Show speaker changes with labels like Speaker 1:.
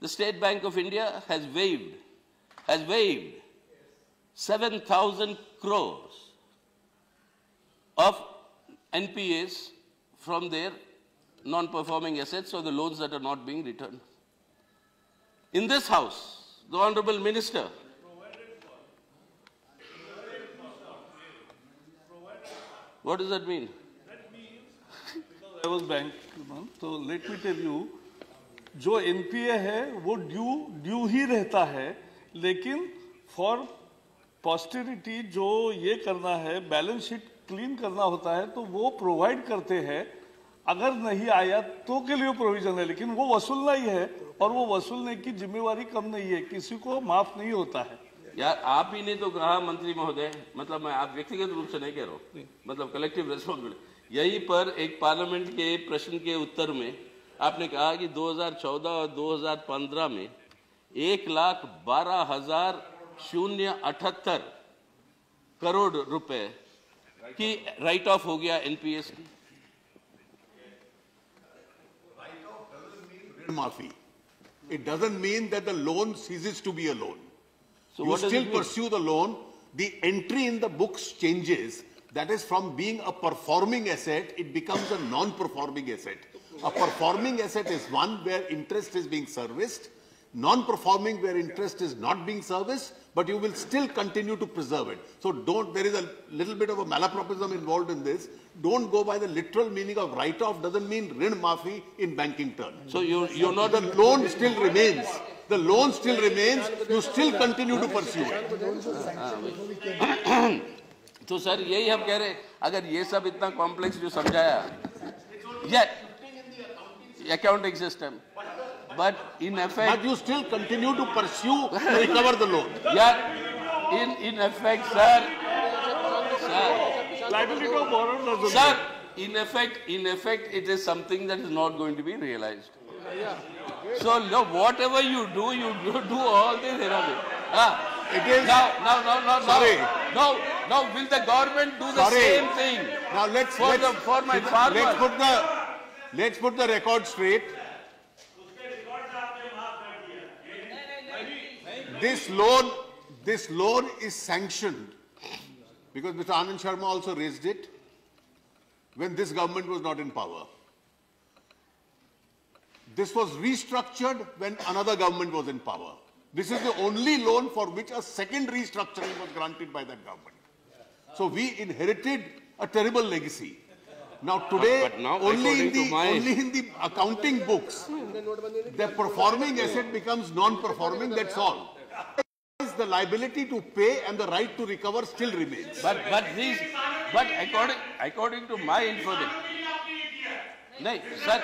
Speaker 1: The State Bank of India has waived 7,000 crores of NPAs from their non-performing assets or the loans that are not being returned. In this House, the Honorable Minister what does that mean?
Speaker 2: I was bank, so let me tell you, जो NPA है वो due ही रहता है, लेकिन for पॉस्टेरिटी जो ये करना है, बैलेंस शीट क्लीन करना होता है, तो वो प्रोवाइड करते हैं. अगर नहीं आया तो के लिए प्रोविजन है, लेकिन वो वसूलना ही है, और वो वसूलने की जिम्मेवारी कम नहीं है, किसी को माफ नहीं होता है.
Speaker 1: यार आप ही ने तो कहा मंत्री महोदय, मतलब मैं आप व्यक्तिगत रूप से नहीं कह रहा हूँ, मतलब कलेक्टिव रिस्पॉन्सिबिलिटी. यहीं पर एक पार्लियामेंट के प्रश्न के उत्तर में आपने कहा कि 2014 और 2015 में 1,12,078 करोड़ रुपए की राइट ऑफ हो गया एनपीएस की.
Speaker 3: Mafi. It doesn't mean that the loan ceases to be a loan.
Speaker 1: So
Speaker 3: you
Speaker 1: what does
Speaker 3: still
Speaker 1: it mean?
Speaker 3: pursue the loan. The entry in the books changes. That is, from being a performing asset, it becomes a non-performing asset. A performing asset is one where interest is being serviced, non-performing where interest is not being serviced, but you will still continue to preserve it. So there is a little bit of a malapropism involved in this. Don't go by the literal meaning of write-off. Doesn't mean rin maafi in banking terms.
Speaker 1: So you're not...
Speaker 3: The loan still remains. The loan still remains. You still continue to pursue it.
Speaker 1: तो sir यही हम कह रहे हैं, अगर ये सब इतना कॉम्प्लेक्स जो समझाया, yeah, accounting system, but in effect,
Speaker 3: but you still continue to pursue to recover the loan.
Speaker 1: Yeah, in effect, sir, in effect, it is something that is not going to be realized. So look, whatever you do all this.
Speaker 3: It is
Speaker 1: now.
Speaker 3: Sorry.
Speaker 1: Now, will the government do the same thing?
Speaker 3: Now
Speaker 1: for my farmers.
Speaker 3: Let's put the record straight. This loan is sanctioned because Mr. Anand Sharma also raised it when this government was not in power. This was restructured when another government was in power. This is the only loan for which a second restructuring was granted by that government. So we inherited a terrible legacy. Now today,
Speaker 1: but now,
Speaker 3: only in the accounting books, the performing asset becomes non-performing, that's all. The liability to pay and the right to recover still remains.
Speaker 1: But according to my information, no, sir.